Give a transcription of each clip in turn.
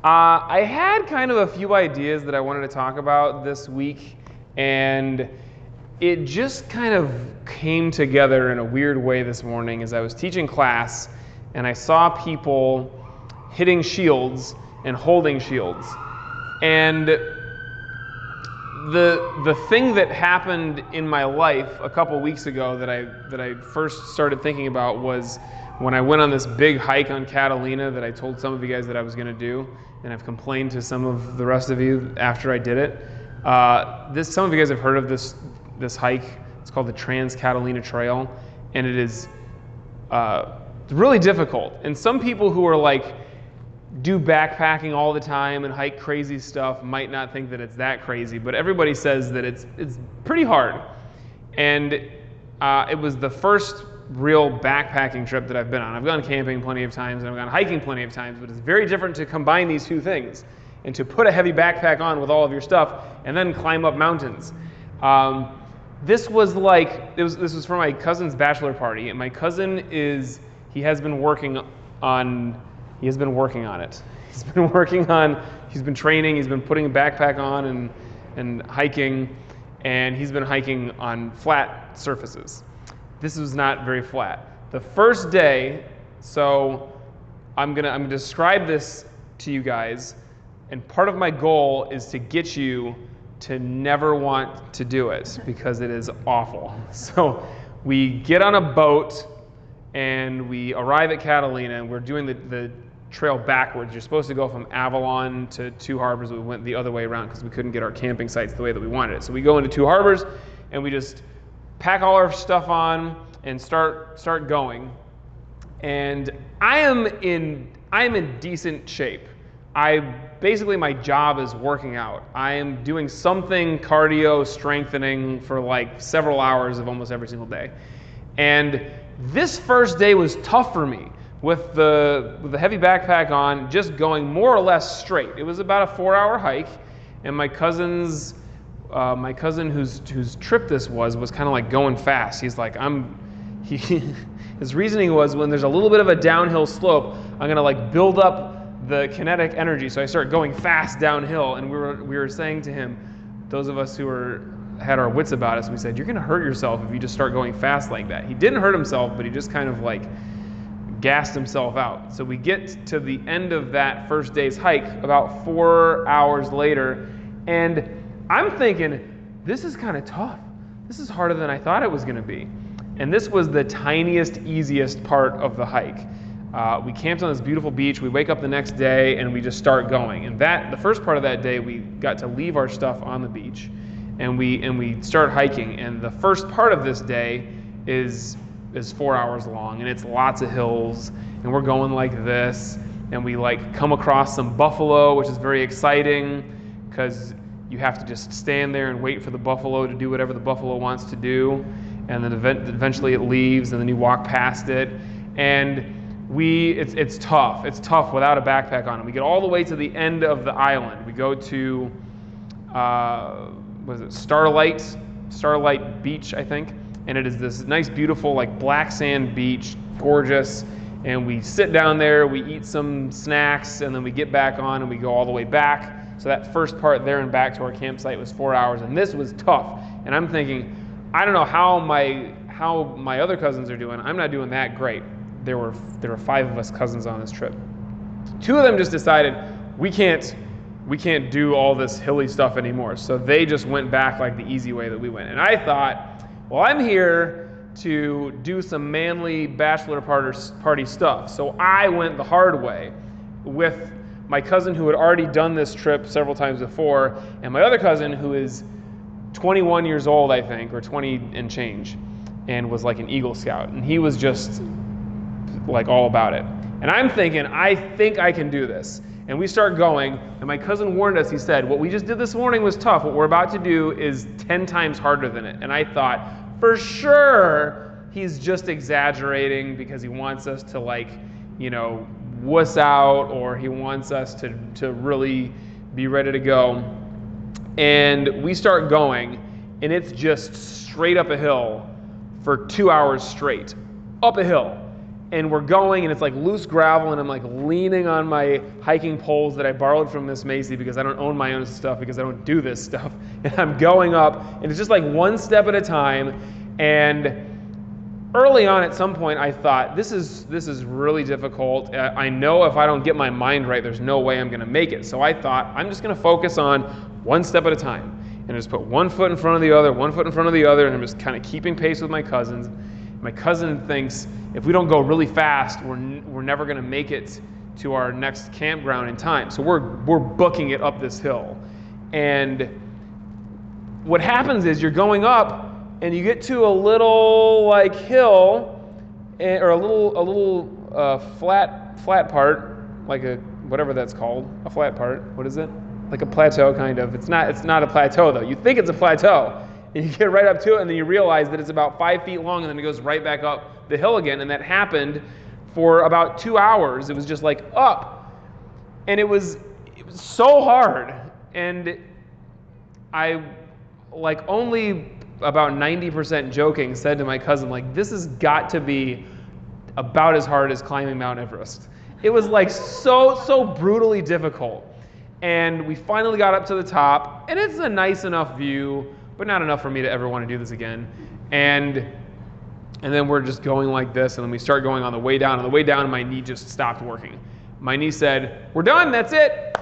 I had kind of a few ideas that I wanted to talk about this week, and it just kind of came together in a weird way this morning as I was teaching class, and I saw people hitting shields and holding shields. And the thing that happened in my life a couple weeks ago that I first started thinking about was when I went on this big hike on Catalina that I told some of you guys that I was going to do, and I've complained to some of the rest of you after I did it. Some of you guys have heard of this hike. It's called the Trans-Catalina Trail, and it is really difficult. And some people who are like do backpacking all the time and hike crazy stuff might not think that it's that crazy, but everybody says that it's pretty hard. And it was the first real backpacking trip that I've been on. I've gone camping plenty of times and I've gone hiking plenty of times, but it's very different to combine these two things and to put a heavy backpack on with all of your stuff and then climb up mountains. This was for my cousin's bachelor party, and my cousin has been working on it. He's been training, he's been putting a backpack on and hiking, and he's been hiking on flat surfaces. This was not very flat. The first day, so I'm gonna describe this to you guys, and part of my goal is to get you to never want to do it because it is awful. So we get on a boat and we arrive at Catalina, and we're doing the trail backwards. You're supposed to go from Avalon to Two Harbors, but we went the other way around because we couldn't get our camping sites the way that we wanted it. So we go into Two Harbors and we just pack all our stuff on and start going. And I am in decent shape. Basically my job is working out. I am doing something cardio strengthening for like several hours of almost every single day. And this first day was tough for me with the heavy backpack on, just going more or less straight. It was about a 4-hour hike, and my cousin whose trip this was kind of like going fast. He's like, his reasoning was, when there's a little bit of a downhill slope, I'm gonna like build up the kinetic energy, so I start going fast downhill. And we were saying to him, those of us who had our wits about us, we said, you're gonna hurt yourself if you just start going fast like that. He didn't hurt himself, but he just kind of like gassed himself out. So we get to the end of that first day's hike about 4 hours later, and I'm thinking, this is kind of tough. This is harder than I thought it was gonna be. And this was the tiniest, easiest part of the hike. We camped on this beautiful beach. We wake up the next day and we just start going. And the first part of that day, we got to leave our stuff on the beach, and we start hiking. And the first part of this day is 4 hours long, and it's lots of hills, and we're going like this, and we like come across some buffalo, which is very exciting because you have to just stand there and wait for the buffalo to do whatever the buffalo wants to do, and then eventually it leaves, and then you walk past it, and it's tough. It's tough without a backpack on. And we get all the way to the end of the island. We go to Starlight Beach, I think, and it is this nice, beautiful, like black sand beach, gorgeous. And we sit down there, we eat some snacks, and then we get back on and we go all the way back. So that first part there and back to our campsite was 4 hours, and this was tough. And I'm thinking, I don't know how my other cousins are doing. I'm not doing that great. There were 5 of us cousins on this trip. 2 of them just decided we can't do all this hilly stuff anymore. So they just went back like the easy way that we went. And I thought, well, I'm here to do some manly bachelor party stuff. So I went the hard way with my cousin who had already done this trip several times before, and my other cousin who is 21 years old, I think, or 20 and change, and was like an Eagle Scout. And he was just like all about it. And I'm thinking, I think I can do this. And we start going, and my cousin warned us. He said, what we just did this morning was tough. What we're about to do is 10 times harder than it. And I thought, for sure, he's just exaggerating because he wants us to like, wuss out, or he wants us to really be ready to go. And we start going, and it's just straight up a hill for 2 hours straight, up a hill. and we're going, and it's like loose gravel, and I'm like leaning on my hiking poles that I borrowed from Miss Macy because I don't own my own stuff because I don't do this stuff. And I'm going up, and it's just like one step at a time. And early on, at some point, I thought, this is really difficult. I know if I don't get my mind right, there's no way I'm going to make it. So I thought, I'm just going to focus on one step at a time. And I just put one foot in front of the other, one foot in front of the other, and I'm just kind of keeping pace with my cousins. My cousin thinks if we don't go really fast, we're never going to make it to our next campground in time. So we're booking it up this hill. And what happens is you're going up, and you get to a little like hill, or a little flat part, like a whatever that's called, a flat part. What is it? Like a plateau, kind of. It's not a plateau though. You think it's a plateau, and you get right up to it, and then you realize that it's about 5 feet long, and then it goes right back up the hill again. And that happened for about 2 hours. It was just like up, and it was so hard, and I like only about 90% joking said to my cousin, like, this has got to be about as hard as climbing Mount Everest. It was like so brutally difficult. And we finally got up to the top, and it's a nice enough view, but not enough for me to ever want to do this again. And then we're just going like this, and then we start going on the way down. On the way down, my knee just stopped working. My knee said, we're done, that's it.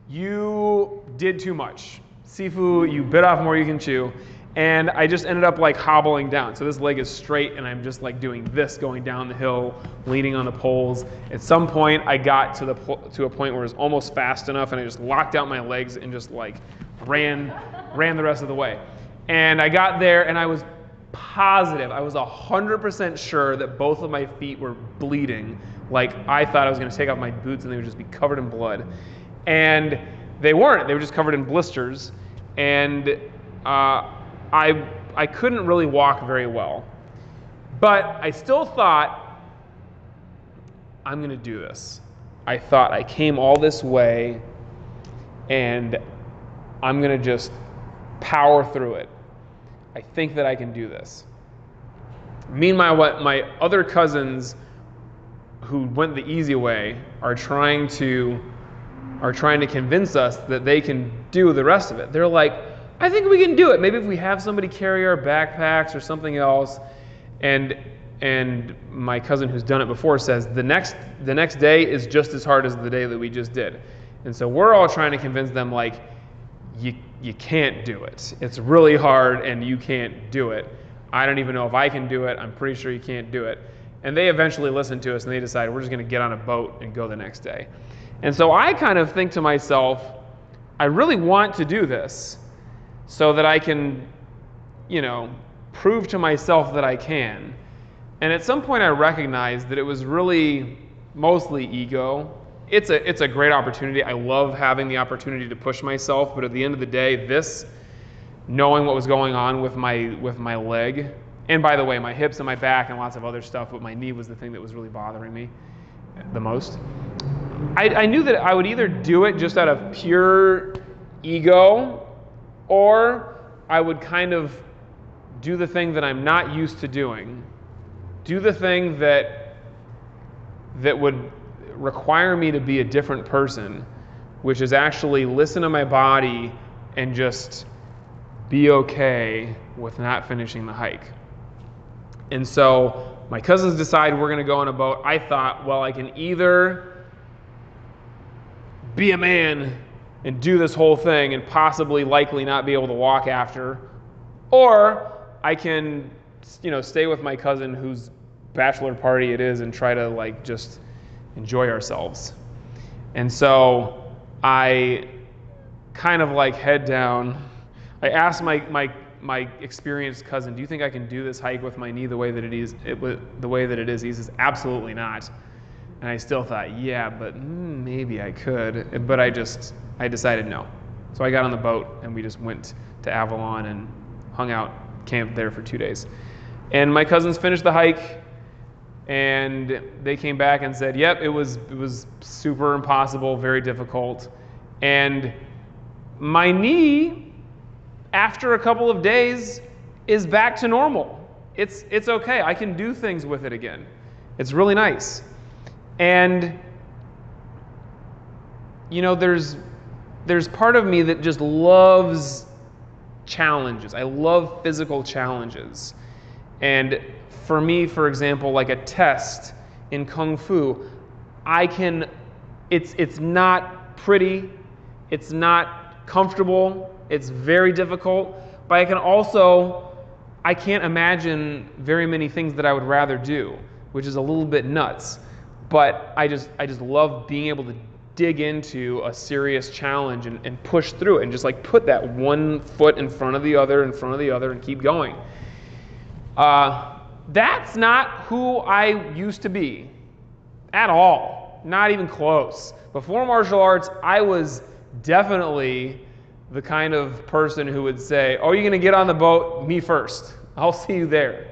You did too much. Sifu, you bit off more you can chew. And I just ended up like hobbling down. So this leg is straight, and I'm just like doing this, going down the hill, leaning on the poles. At some point, I got to a point where it was almost fast enough, and I just locked out my legs and just like ran the rest of the way. And I got there, and I was positive, I was 100% sure that both of my feet were bleeding. Like I thought I was going to take off my boots, and they would just be covered in blood. And they weren't. They were just covered in blisters. And I couldn't really walk very well, but I still thought, I'm going to do this. I thought I came all this way, and I'm going to just power through it. I think that I can do this. Meanwhile, what my other cousins who went the easy way are trying to convince us that they can do the rest of it. They're like, I think we can do it. Maybe if we have somebody carry our backpacks or something else. And my cousin who's done it before says the next day is just as hard as the day that we just did. And so we're all trying to convince them, like, you can't do it. It's really hard, and you can't do it. I don't even know if I can do it. I'm pretty sure you can't do it. And they eventually listened to us, and they decided we're just going to get on a boat and go the next day. And so I kind of think to myself, I really want to do this, so that I can, prove to myself that I can. And at some point I recognized that it was really mostly ego. It's a great opportunity. I love having the opportunity to push myself, but at the end of the day, knowing what was going on with my leg, and by the way, my hips and my back and lots of other stuff, but my knee was the thing that was really bothering me the most. I knew that I would either do it just out of pure ego, or I would kind of do the thing that I'm not used to doing, do the thing that would require me to be a different person, which is actually listen to my body and just be okay with not finishing the hike. And so my cousins decide we're going to go on a boat. I thought, well, I can either be a man and do this whole thing and possibly likely not be able to walk after, or I can, stay with my cousin whose bachelor party it is and try to like just enjoy ourselves. And so I kind of like head down. I asked my experienced cousin, do you think I can do this hike with my knee the way that it is? He says, absolutely not. And I still thought, yeah, but maybe I could. But I decided no. So I got on the boat, and we just went to Avalon and hung out, camped there for 2 days. And my cousins finished the hike, and they came back and said, yep, it was super impossible, very difficult. And my knee, after a couple of days, is back to normal. It's okay. I can do things with it again. It's really nice. And there's part of me that just loves challenges. I love physical challenges. And for me, for example, like a test in Kung Fu, it's not pretty, it's not comfortable, it's very difficult, but I can't imagine very many things that I would rather do, which is a little bit nuts. But I just love being able to dig into a serious challenge and push through it and just like put that one foot in front of the other, and keep going. That's not who I used to be at all. Not even close. Before martial arts, I was definitely the kind of person who would say, "Oh, you're going to get on the boat? Me first. I'll see you there.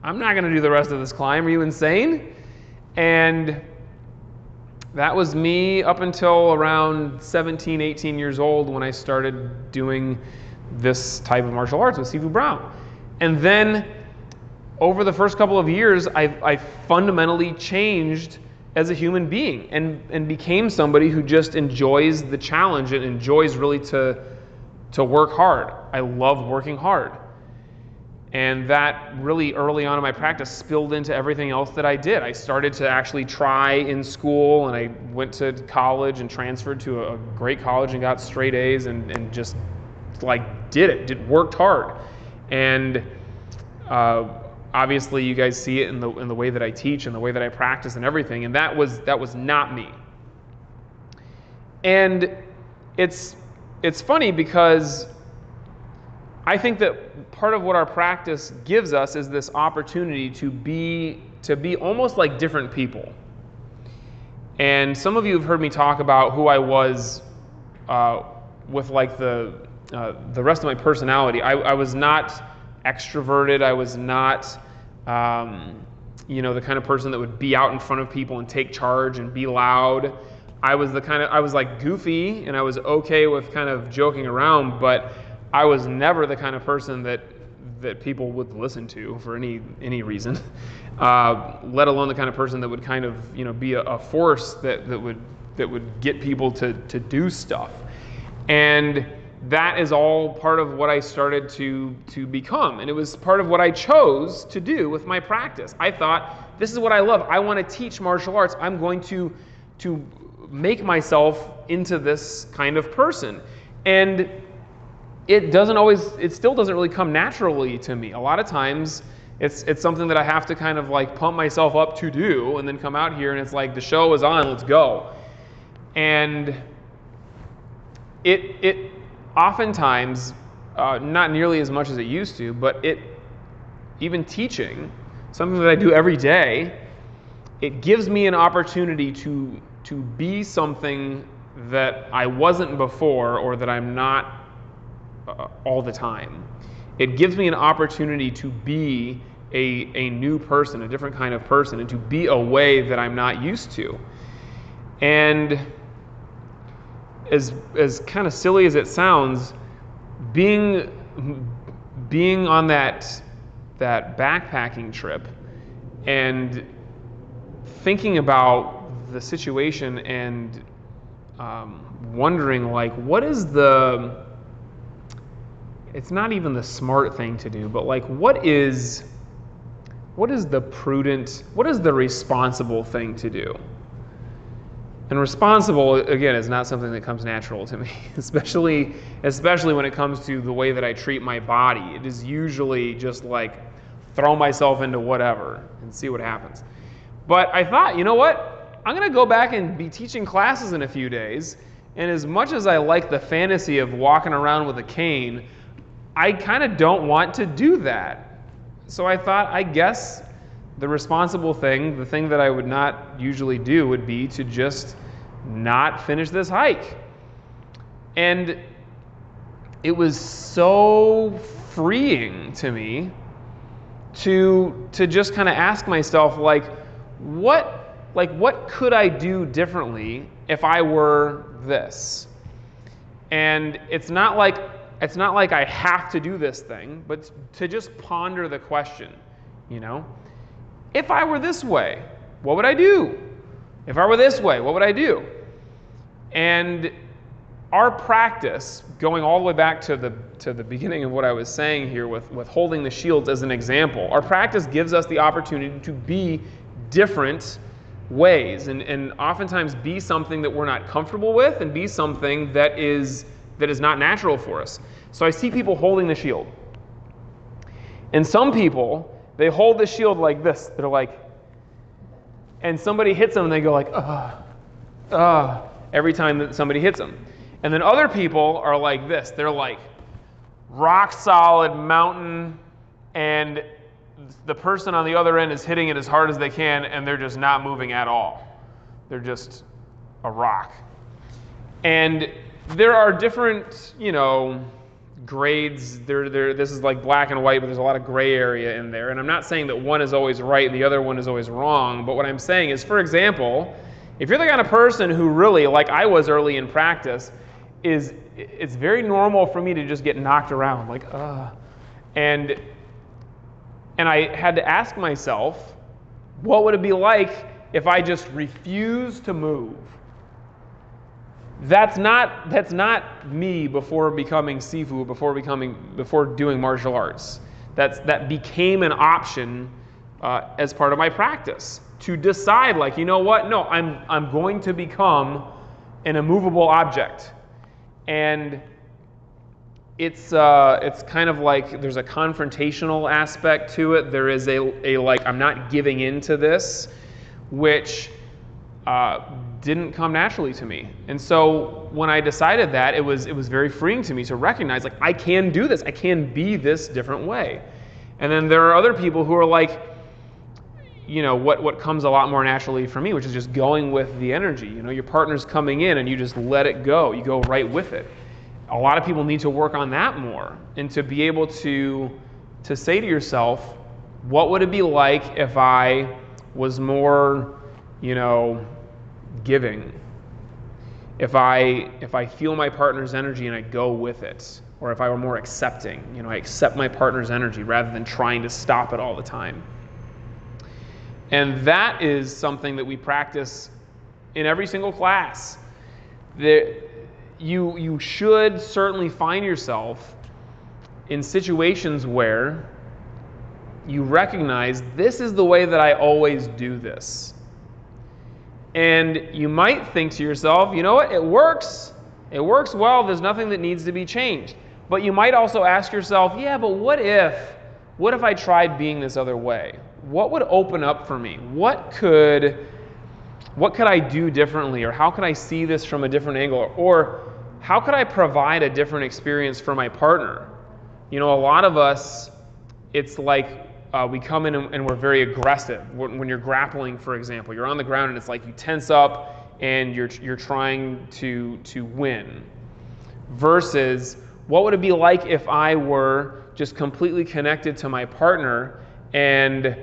I'm not going to do the rest of this climb. Are you insane?" And that was me up until around 17, 18 years old when I started doing this type of martial arts with Sifu Brown. And then over the first couple of years, I fundamentally changed as a human being and became somebody who just enjoys the challenge and enjoys really to work hard. I love working hard. And that really early on in my practice spilled into everything else that I did. I started to actually try in school, and I went to college and transferred to a great college and got straight A's and just like worked hard. And obviously you guys see it in the way that I teach and the way that I practice and everything, and that was not me. And it's funny because I think that part of what our practice gives us is this opportunity to be almost like different people. And some of you have heard me talk about who I was with like the rest of my personality. I was not extroverted. I was not the kind of person that would be out in front of people and take charge and be loud. I was like goofy, and I was okay with kind of joking around, but I was never the kind of person that people would listen to for any reason, let alone the kind of person that would kind of be a force that would get people to do stuff. And that is all part of what I started to become, and it was part of what I chose to do with my practice. I thought, this is what I love. I want to teach martial arts. I'm going to make myself into this kind of person. And it still doesn't really come naturally to me. A lot of times it's something that I have to kind of like pump myself up to do, and then come out here and it's like, the show is on, let's go. And it oftentimes, not nearly as much as it used to, but even teaching, something that I do every day, it gives me an opportunity to be something that I wasn't before, or that I'm not all the time. It gives me an opportunity to be a new person, a different kind of person, and to be a way that I'm not used to. And as kind of silly as it sounds, being on that backpacking trip and thinking about the situation and wondering, like, what is it's not even the smart thing to do, but like, what is the prudent, what is the responsible thing to do? And responsible, again, is not something that comes natural to me, especially when it comes to the way that I treat my body. It is usually just like throw myself into whatever and see what happens. But I thought, you know what? I'm going to go back and be teaching classes in a few days. And as much as I like the fantasy of walking around with a cane, I kind of don't want to do that. So I thought, I guess the responsible thing, the thing that I would not usually do, would be to just not finish this hike. And it was so freeing to me to just kind of ask myself, like, what could I do differently if I were this? And it's not like I have to do this thing, but to just ponder the question, if I were this way, what would I do? If I were this way, what would I do? And our practice, going all the way back to the beginning of what I was saying here with holding the shields as an example, our practice gives us the opportunity to be different ways and oftentimes be something that we're not comfortable with and be something that is not natural for us. So I see people holding the shield. And some people, they hold the shield like this. They're like, and somebody hits them and they go like, every time that somebody hits them. And then other people are like this. They're like rock solid mountain, and the person on the other end is hitting it as hard as they can, and they're just not moving at all. They're just a rock. And there are different, grades. This is like black and white, but there's a lot of gray area in there. And I'm not saying that one is always right and the other one is always wrong, but what I'm saying is, for example, if you're the kind of person who really, like I was early in practice, it's very normal for me to just get knocked around, like, and I had to ask myself, what would it be like if I just refused to move? That's not me before becoming Sifu, before doing martial arts. That became an option as part of my practice, to decide, like, you know what? No, I'm going to become an immovable object. And it's kind of like there's a confrontational aspect to it. There is a like, I'm not giving in to this, which didn't come naturally to me. And so when I decided that, it was very freeing to me to recognize, like, I can do this. I can be this different way. And then there are other people who are like, what comes a lot more naturally for me, which is just going with the energy. Your partner's coming in and you just let it go. You go right with it. A lot of people need to work on that more, and to be able to say to yourself, what would it be like if I was more, giving? If I feel my partner's energy and I go with it, or if I were more accepting, I accept my partner's energy rather than trying to stop it all the time. And that is something that we practice in every single class. You should certainly find yourself in situations where you recognize, this is the way that I always do this. And you might think to yourself, you know what, it works. It works well, there's nothing that needs to be changed. But you might also ask yourself, yeah, but what if I tried being this other way? What would open up for me? What could I do differently? Or how could I see this from a different angle? Or how could I provide a different experience for my partner? A lot of us, it's like we come in and we're very aggressive. When you're grappling, for example, you're on the ground and it's like you tense up and you're trying to win. Versus, what would it be like if I were just completely connected to my partner and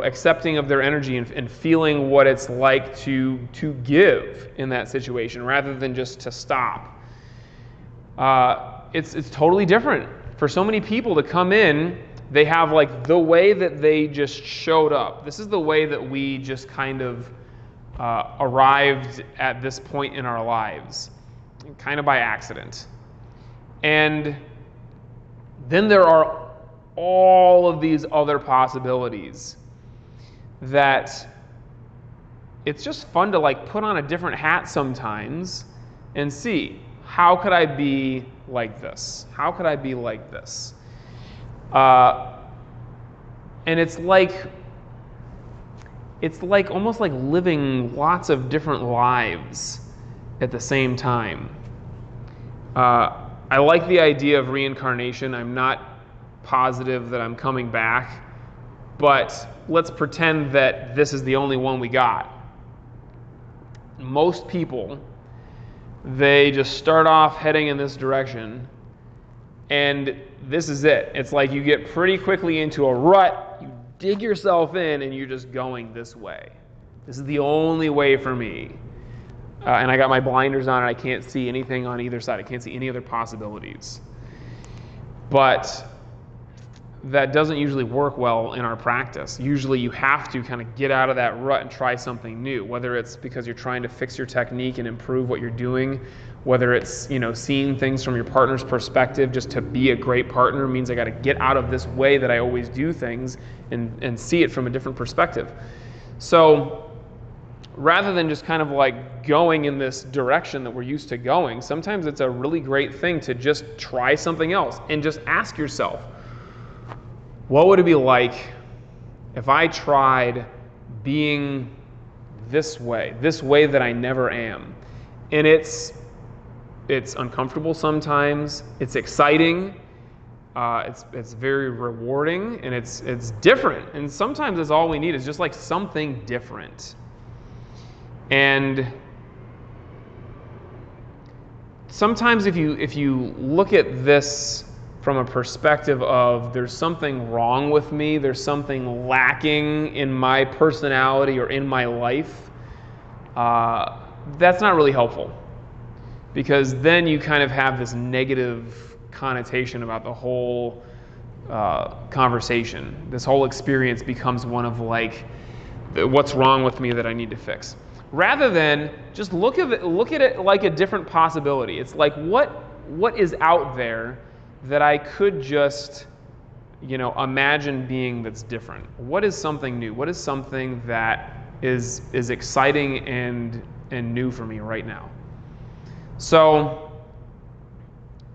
accepting of their energy and feeling what it's like to give in that situation rather than just to stop. It's totally different. For so many people to come in, they have like the way that they just showed up. This is the way that we just kind of arrived at this point in our lives, kind of by accident. And then there are all of these other possibilities that it's just fun to like put on a different hat sometimes and see, how could I be like this? How could I be like this? And it's like almost like living lots of different lives at the same time. I like the idea of reincarnation. I'm not positive that I'm coming back, but let's pretend that this is the only one we got. Most people, they just start off heading in this direction, and this is it. It's like you get pretty quickly into a rut, you dig yourself in, and you're just going this way. This is the only way for me. And I got my blinders on and I can't see anything on either side. I can't see any other possibilities. But that doesn't usually work well in our practice. Usually you have to kind of get out of that rut and try something new, whether it's because you're trying to fix your technique and improve what you're doing, whether it's, seeing things from your partner's perspective. Just to be a great partner means I got to get out of this way that I always do things and see it from a different perspective. So rather than just kind of like going in this direction that we're used to going, sometimes it's a really great thing to just try something else and just ask yourself, what would it be like if I tried being this way that I never am? And it's uncomfortable sometimes, it's exciting, it's very rewarding, and it's different. And sometimes that's all we need, is just like something different. And sometimes if you look at this from a perspective of there's something wrong with me, there's something lacking in my personality or in my life, that's not really helpful. Because then you kind of have this negative connotation about the whole conversation. This whole experience becomes one of like, what's wrong with me that I need to fix? Rather than just look at it like a different possibility. It's like, what is out there that I could just, imagine being that's different? What is something new? What is something that is exciting and new for me right now? So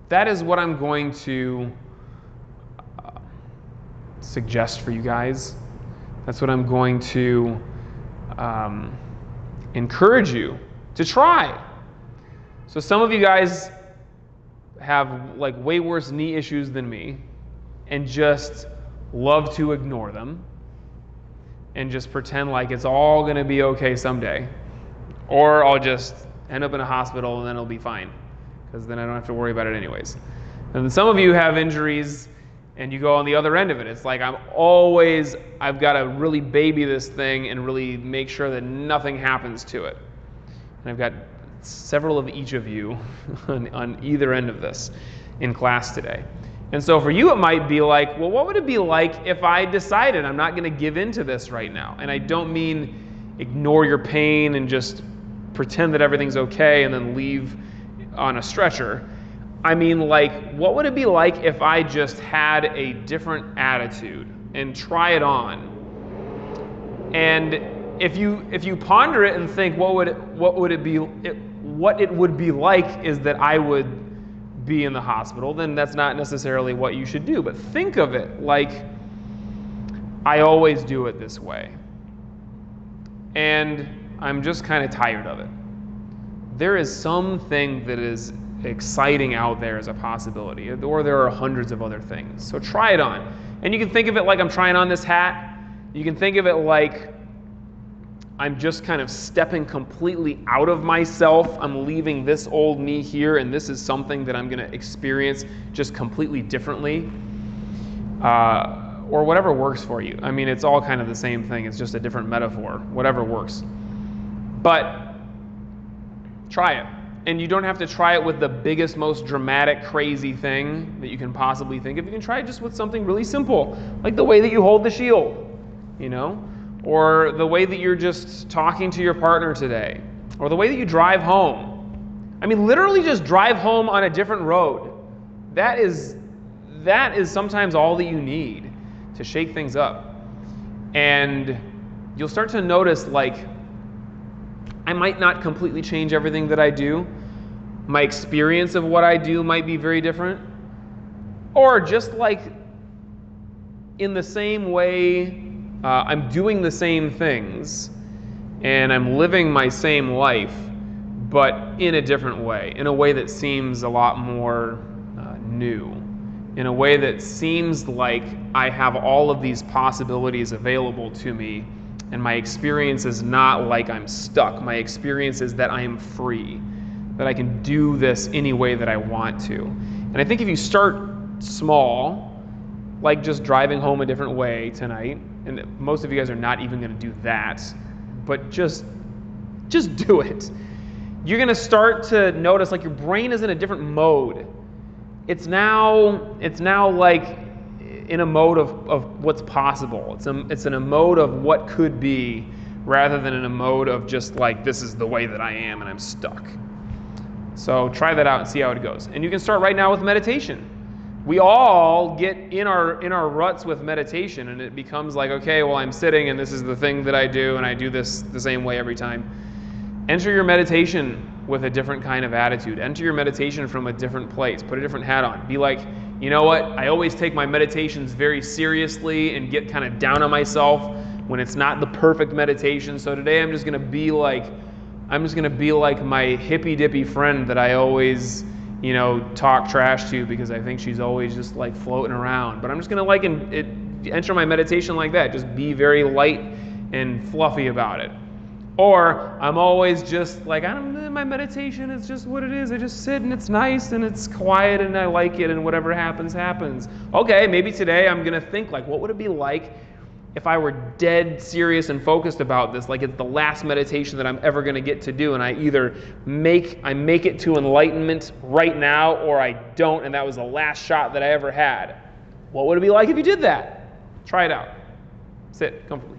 that is what I'm going to suggest for you guys. That's what I'm going to encourage you to try. So some of you guys have like way worse knee issues than me and just love to ignore them and just pretend like it's all going to be okay someday. Or I'll just end up in a hospital and then it'll be fine, because then I don't have to worry about it anyways. And then some of you have injuries and you go on the other end of it. It's like I've got to really baby this thing and really make sure that nothing happens to it. And I've got several of each of you on either end of this in class today. And so for you, it might be like, well, what would it be like if I decided I'm not going to give in to this right now? And I don't mean ignore your pain and just pretend that everything's okay and then leave on a stretcher. I mean, like, what would it be like if I just had a different attitude and try it on? And if you ponder it and think, what it would be like is that I would be in the hospital, then that's not necessarily what you should do. But think of it like, I always do it this way, and I'm just kind of tired of it. There is something that is exciting out there as a possibility, or there are hundreds of other things. So try it on. And you can think of it like I'm trying on this hat. You can think of it like I'm just kind of stepping completely out of myself. I'm leaving this old me here, and this is something that I'm going to experience just completely differently. Or whatever works for you. I mean, it's all kind of the same thing. It's just a different metaphor. Whatever works. But try it. And you don't have to try it with the biggest, most dramatic, crazy thing that you can possibly think of. You can try it just with something really simple, like the way that you hold the shield, or the way that you're just talking to your partner today, or the way that you drive home. I mean, literally just drive home on a different road. That is sometimes all that you need to shake things up. And you'll start to notice, like, I might not completely change everything that I do. My experience of what I do might be very different. Or just like in the same way, I'm doing the same things and I'm living my same life, but in a different way, in a way that seems a lot more new, in a way that seems like I have all of these possibilities available to me. And my experience is not like I'm stuck. My experience is that I am free, that I can do this any way that I want to. And I think if you start small, like just driving home a different way tonight, and most of you guys are not even going to do that, but just do it. You're going to start to notice like your brain is in a different mode. It's now like in a mode of what's possible. It's in a mode of what could be, rather than in a mode of just like, this is the way that I am and I'm stuck. So try that out and see how it goes. And you can start right now with meditation. We all get in our ruts with meditation, and it becomes like, okay, well, I'm sitting and this is the thing that I do, and I do this the same way every time. Enter your meditation with a different kind of attitude. Enter your meditation from a different place. Put a different hat on. Be like, you know what? I always take my meditations very seriously and get kind of down on myself when it's not the perfect meditation. So today I'm just going to be like my hippy dippy friend that I always, talk trash to because I think she's always just like floating around. But I'm just going to enter my meditation like that. Just be very light and fluffy about it. Or I'm always just like, my meditation is just what it is. I just sit and it's nice and it's quiet and I like it and whatever happens, happens. Okay, maybe today I'm going to think like, what would it be like if I were dead serious and focused about this, like it's the last meditation that I'm ever going to get to do, and I either make it to enlightenment right now or I don't, and that was the last shot that I ever had. What would it be like if you did that? Try it out. Sit comfortably.